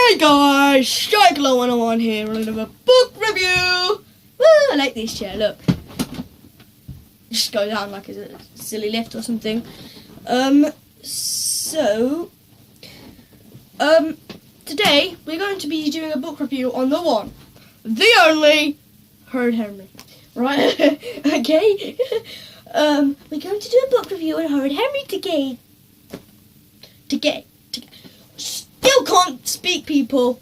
Hey guys, Shaglo 101 here with another book review. Woo, I like this chair, look. Just go down like a silly lift or something. Today we're going to be doing a book review on the one, the only, Horrid Henrys. Right, okay. We're going to do a book review on Horrid Henrys today. Still can't speak, people.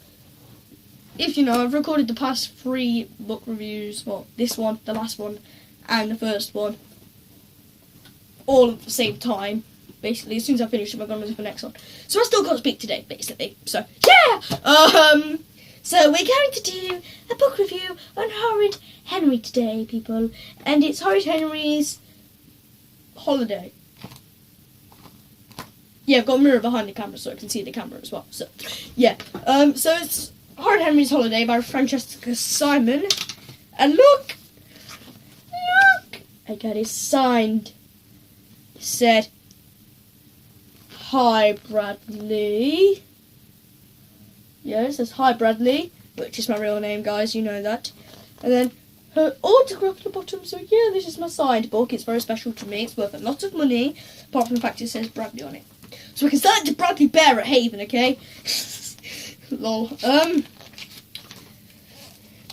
If you know, I've recorded the past 3 book reviews. Well, this one, the last one, and the first one, all at the same time. Basically, as soon as I finish them, I'm going to do the next one. So I still can't speak today, basically. So yeah. So we're going to do a book review on Horrid Henrys today, people, and it's Horrid Henrys Holiday. Yeah, I've got a mirror behind the camera so I can see the camera as well. So, yeah. So it's Horrid Henrys Holiday by Francesca Simon. And look! I got it signed. It said, "Hi, Bradley." Yeah, it says, "Hi, Bradley," which is my real name, guys. You know that. And then her autograph at the bottom. So, yeah, this is my signed book. It's very special to me. It's worth a lot of money. Apart from the fact it says Bradley on it. So we can sell it to Bradley Bear at Haven, okay? Lol.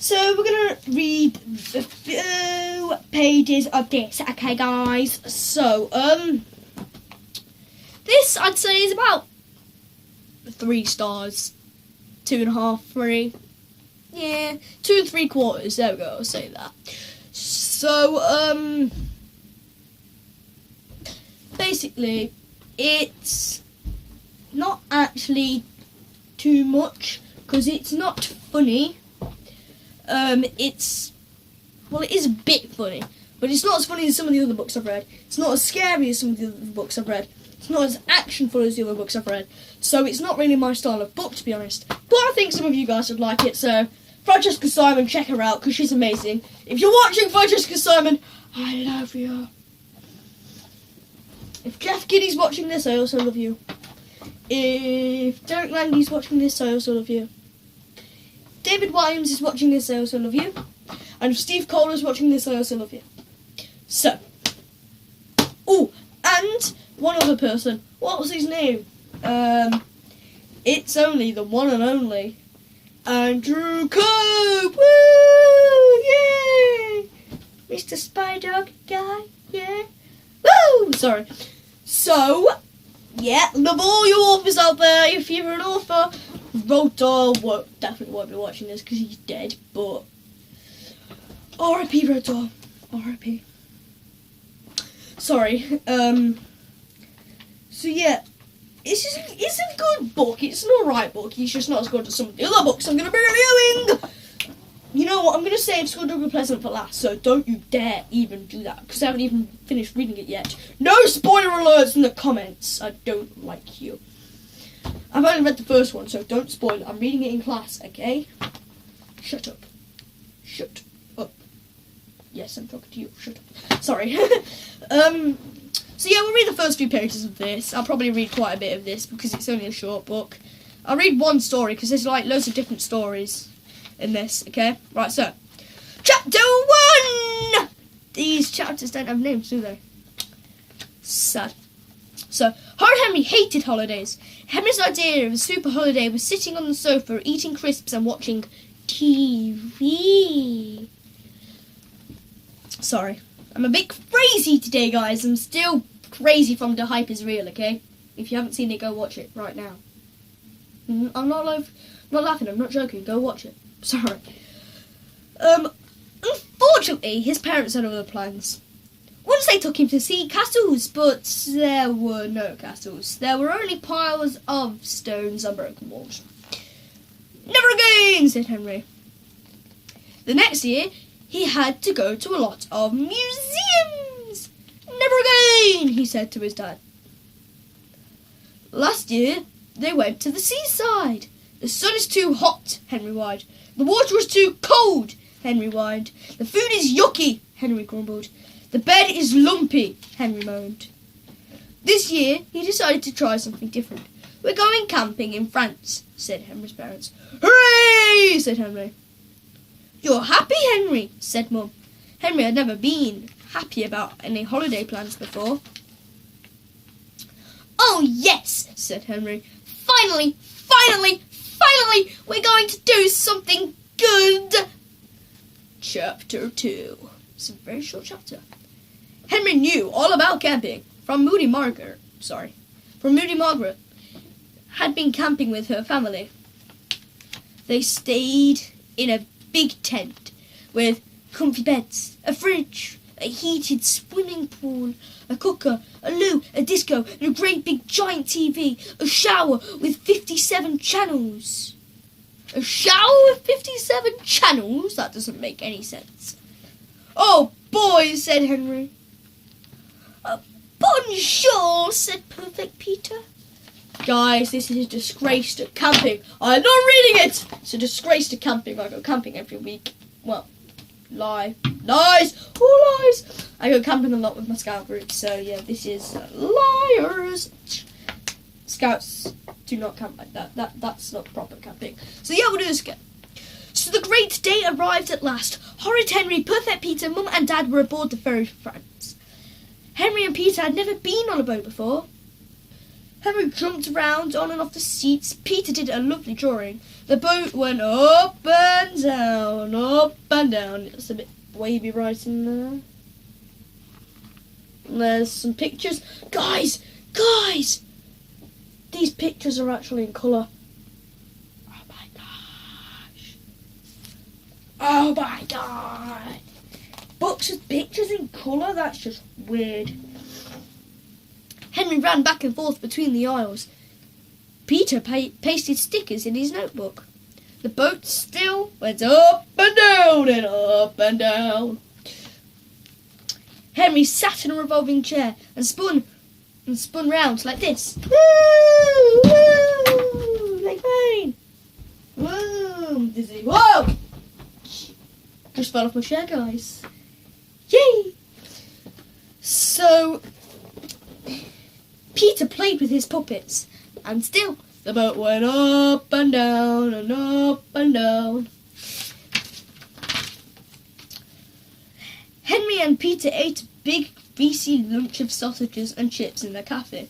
So we're gonna read a few pages of this, okay, guys? So, this I'd say is about 3 stars, 2.5, 3. Yeah, 2 3/4. There we go. I'll say that. So, basically, it's not actually too much because it's not funny. It is a bit funny, but it's not as funny as some of the other books I've read. It's not as scary as some of the other books I've read. It's not as actionful as the other books I've read. So it's not really my style of book, to be honest. But I think some of you guys would like it. So Francesca Simon, check her out because she's amazing. If you're watching, Francesca Simon, I love you. If Jeff Giddy's watching this, I also love you. If Derek Landy's watching this, I also love you. David Williams is watching this, I also love you. And if Steve Cole is watching this, I also love you. So. Oh, and one other person. What was his name? It's only the one and only Andrew Cope! Woo! Yay! Mr. Spy Dog guy, yeah? Woo! Sorry. So, yeah, love all you authors out there. If you're an author, Roald Dahl definitely won't be watching this because he's dead, but R.I.P. Roald Dahl. R.I.P. Sorry. So yeah, it's a good book. It's an alright book. It's just not as good as some of the other books I'm going to be reviewing. You know what, I'm going to say it's going to be pleasant for last, so don't you dare even do that, because I haven't even finished reading it yet. No spoiler alerts in the comments. I don't like you. I've only read the first one, so don't spoil it. I'm reading it in class, okay? Shut up. Shut up. Yes, I'm talking to you. Shut up. Sorry. So yeah, we'll read the first few pages of this. I'll probably read quite a bit of this, because it's only a short book. I'll read one story, because there's like loads of different stories in this, okay? Right, so Chapter 1! These chapters don't have names, do they? Sad. So, Horrid Henry hated holidays. Henry's idea of a super holiday was sitting on the sofa, eating crisps and watching TV. Sorry. I'm a bit crazy today, guys. I'm still crazy from The Hype Is Real, okay? If you haven't seen it, go watch it right now. I'm not laughing, I'm not joking. Go watch it. Sorry. Unfortunately, his parents had other plans. Once they took him to see castles, but there were no castles. There were only piles of stones and broken walls. Never again, said Henry. The next year, he had to go to a lot of museums. Never again, he said to his dad. Last year, they went to the seaside. The sun is too hot, Henry whined. The water is too cold, Henry whined. The food is yucky, Henry grumbled. The bed is lumpy, Henry moaned. This year, he decided to try something different. We're going camping in France, said Henry's parents. Hooray! Said Henry. You're happy, Henry, said Mum. Henry had never been happy about any holiday plans before. Oh, yes, said Henry. Finally, we're going to do something good. Chapter 2. It's a very short chapter. Henry knew all about camping from Moody Margaret. Moody Margaret had been camping with her family. They stayed in a big tent with comfy beds, a fridge, a heated swimming pool, a cooker, a loo, a disco, and a great big giant TV, a shower with 57 channels. A shower with 57 channels? That doesn't make any sense. Oh, boy, said Henry. Bonjour, said Perfect Peter. Guys, this is a disgrace to camping. I'm not reading it. It's a disgrace to camping. I go camping every week. Well, lies. All lies. I go camping a lot with my scout group. So, yeah, this is liars. Scouts do not camp like that. That's not proper camping. So, yeah, we'll do this again. So, the great day arrived at last. Horrid Henry, Perfect Peter, Mum and Dad were aboard the ferry for France. Henry and Peter had never been on a boat before. Henry jumped around on and off the seats. Peter did a lovely drawing. The boat went up and down, up and down. It's a bit wavy writing there. And there's some pictures. Guys! These pictures are actually in colour. Oh my gosh. Oh my god. Books with pictures in colour? That's just weird. Henry ran back and forth between the aisles. Peter pasted stickers in his notebook. The boat still went up and down and up and down. Henry sat in a revolving chair and spun round like this. Woo! Woo! Like mine. Woo! Dizzy. Whoa! Just fell off my chair, guys. Yay! So, Peter played with his puppets, and still the boat went up and down and up and down. Henry and Peter ate a big, greasy lunch of sausages and chips in the cafe.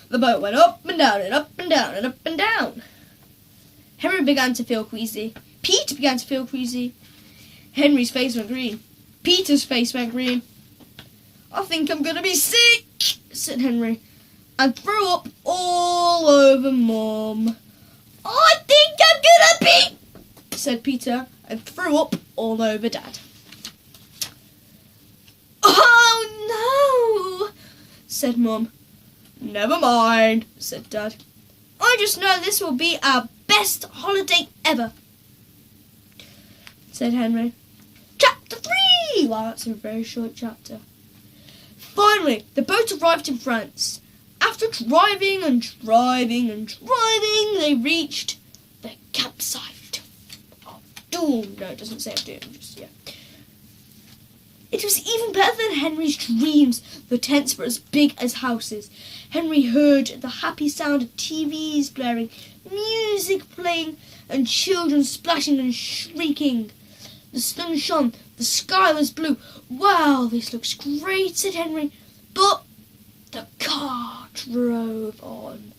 The boat went up and down and up and down and up and down. Henry began to feel queasy. Peter began to feel queasy. Henry's face went green. Peter's face went green. I think I'm going to be sick, said Henry, and threw up all over Mum. I think I'm going to be, said Peter, and threw up all over Dad. Oh, no, said Mum. Never mind, said Dad. I just know this will be our best holiday ever, said Henry. Chapter 3! Wow, that's a very short chapter. Finally, the boat arrived in France. After driving and driving and driving, they reached the campsite of Doom. No, it doesn't say of Doom, just, yeah. It was even better than Henry's dreams. The tents were as big as houses. Henry heard the happy sound of TVs blaring, music playing, and children splashing and shrieking. The sun shone. The sky was blue. Wow, this looks great, said Henry. But the car drove on.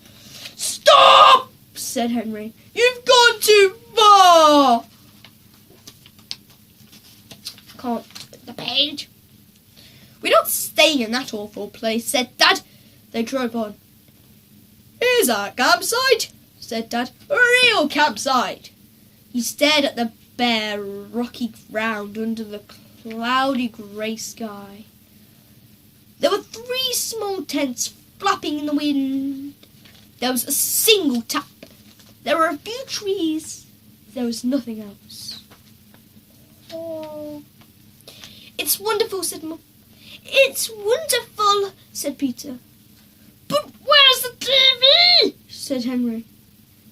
Stop, said Henry. You've gone too far. Can't flip the page. We don't stay in that awful place, said Dad. They drove on. Here's our campsite, said Dad. A real campsite. He stared at the bare, rocky ground under the cloudy grey sky. There were 3 small tents flapping in the wind. There was a single tap. There were a few trees. There was nothing else. Oh. It's wonderful, said Mum. It's wonderful, said Peter. But where's the TV? Said Henry.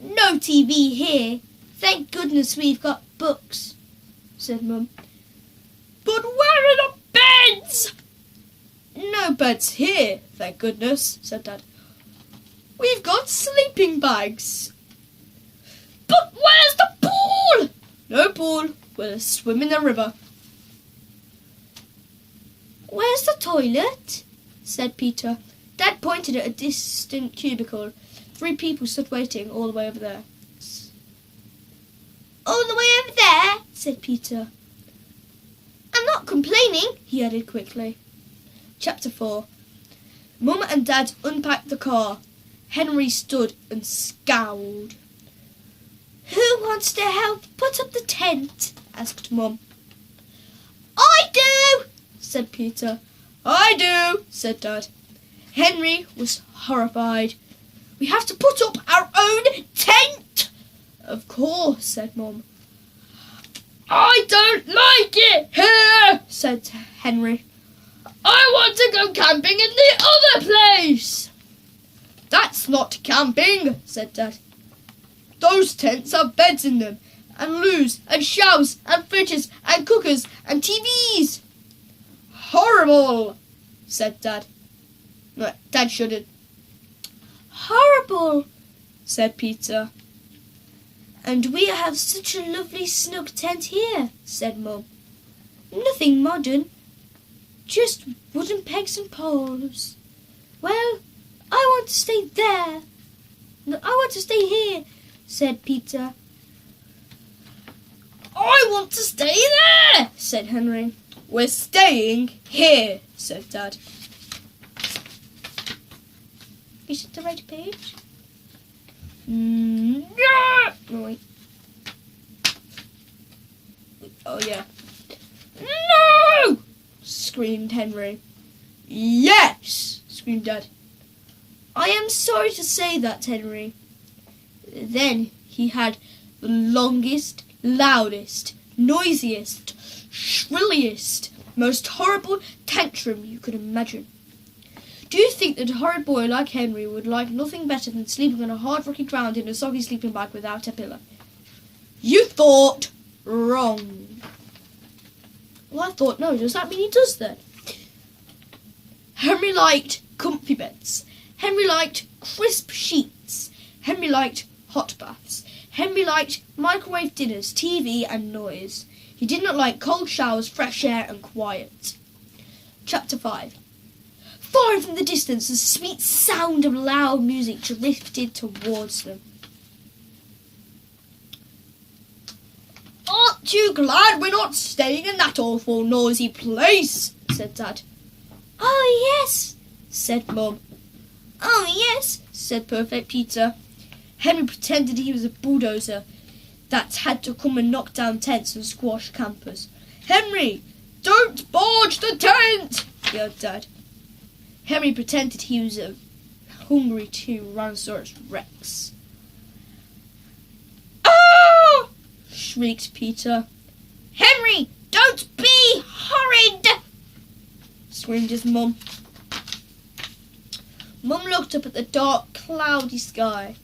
No TV here. Thank goodness we've got books, said Mum. But where are the beds? No beds here, thank goodness, said Dad. We've got sleeping bags. But where's the pool? No pool. We'll swim in the river. Where's the toilet? Said Peter. Dad pointed at a distant cubicle. 3 people stood waiting all the way over there. All the way over there, said Peter. I'm not complaining, he added quickly. Chapter 4. Mum and Dad unpacked the car. Henry stood and scowled. Who wants to help put up the tent? Asked Mum. I do, said Peter. I do, said Dad. Henry was horrified. We have to put up our own tent. Of course, said Mum. I don't like it here, said Henry. I want to go camping in the other place. That's not camping, said Dad. Those tents have beds in them, and loos, and showers, and fridges, and cookers, and TVs. Horrible, said Dad. No, Dad shuddered. Horrible, said Peter. And we have such a lovely snug tent here, said Mum. Nothing modern, just wooden pegs and poles. Well, I want to stay there. No, I want to stay here, said Peter. I want to stay there, said Henry. We're staying here, said Dad. Is it the right page? Yeah. No, wait. Oh, yeah. No! Screamed Henry. Yes! Screamed Dad. I am sorry to say that, Henry. Then he had the longest, loudest, noisiest, shrilliest, most horrible tantrum you could imagine. Do you think that a horrid boy like Henry would like nothing better than sleeping on a hard rocky ground in a soggy sleeping bag without a pillow? You thought wrong. Well, I thought no. Does that mean he does then? Henry liked comfy beds. Henry liked crisp sheets. Henry liked hot baths. Henry liked microwave dinners, TV and noise. He did not like cold showers, fresh air and quiet. Chapter 5. Far off in the distance, the sweet sound of loud music drifted towards them. Aren't you glad we're not staying in that awful noisy place? Said Dad. Oh, yes, said Mum. Oh, yes, said Perfect Peter. Henry pretended he was a bulldozer that had to come and knock down tents and squash campers. Henry, don't barge the tent, yelled Dad. Henry pretended he was a hungry Tyrannosaurus Rex. Ah! Shrieked Peter. Henry, don't be horrid! Screamed his mum. Mum looked up at the dark, cloudy sky.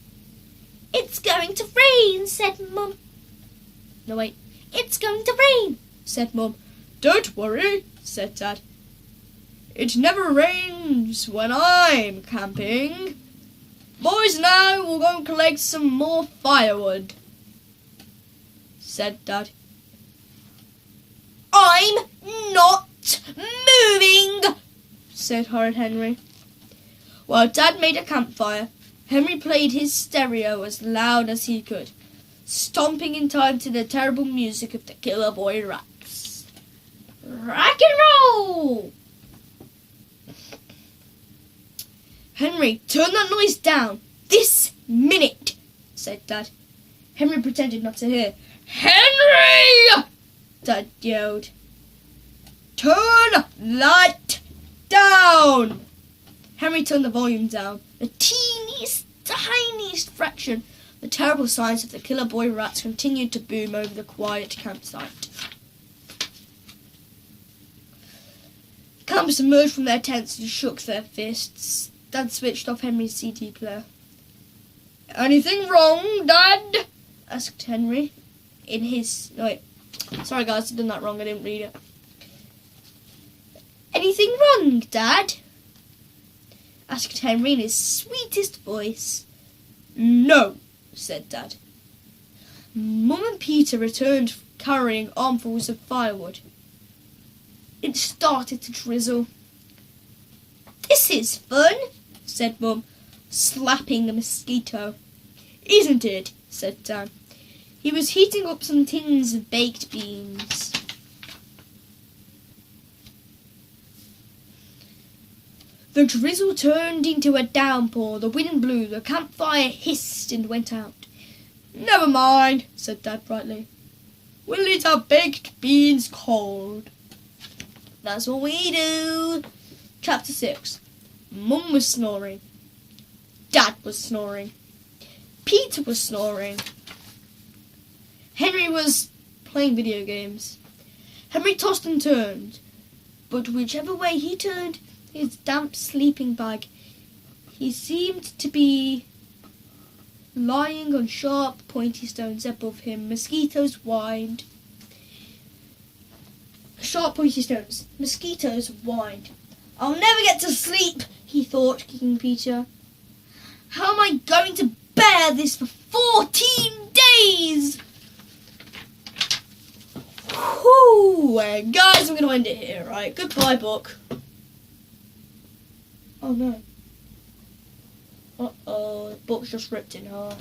It's going to rain, said Mum. No, wait. It's going to rain, said Mum. Don't worry, said Dad. It never rains when I'm camping. Boys and I will go and collect some more firewood, said Dad. I'm not moving, said Horrid Henry. While Dad made a campfire, Henry played his stereo as loud as he could, stomping in time to the terrible music of the Killer Boy Rats. Rock and roll! Henry, turn that noise down this minute, said Dad. Henry pretended not to hear. Henry! Dad yelled. Turn that down! Henry turned the volume down. The teeniest, tiniest fraction. The terrible sighs of the Killer Boy Rats continued to boom over the quiet campsite. Campers emerged from their tents and shook their fists. Dad switched off Henry's CD player. Anything wrong, Dad? Asked Henry. In his... No, wait. Sorry, guys, I've done that wrong. I didn't read it. Anything wrong, Dad? asked Henry in his sweetest voice. No, said Dad. Mum and Peter returned carrying armfuls of firewood. It started to drizzle. This is fun, said Mum, slapping a mosquito. Isn't it? Said Dad. He was heating up some tins of baked beans. The drizzle turned into a downpour, the wind blew, the campfire hissed and went out. Never mind, said Dad brightly. We'll eat our baked beans cold. That's what we do. Chapter 6. Mum was snoring. Dad was snoring. Peter was snoring. Henry was playing video games. Henry tossed and turned, but whichever way he turned his damp sleeping bag, he seemed to be lying on sharp, pointy stones above him. Mosquitoes whined. Sharp, pointy stones. Mosquitoes whined. I'll never get to sleep, he thought, kicking Peter. How am I going to bear this for 14 days? Whew, guys, I'm going to end it here, right? Goodbye, book. Oh, no. Uh-oh, the book's just ripped in half.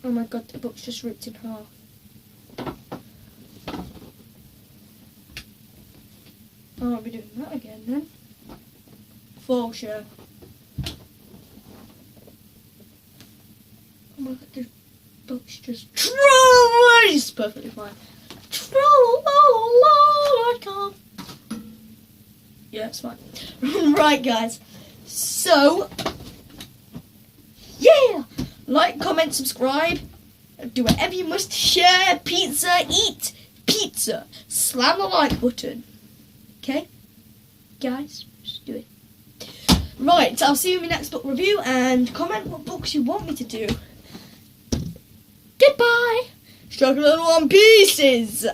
Oh my god, the book's just ripped in half. I won't be doing that again then. For sure. Oh my god, the book's just it's perfectly fine. Yeah, it's fine. Right, guys. So, yeah! Like, comment, subscribe. Do whatever you must. Share pizza, eat pizza. Slam the like button. Okay? Guys, just do it. Right, I'll see you in my next book review and comment what books you want me to do. Goodbye! Struggle little one pieces!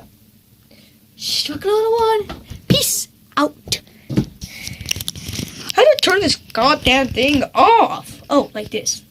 Struggle little one. Peace out. How do I turn this goddamn thing off? Oh, like this.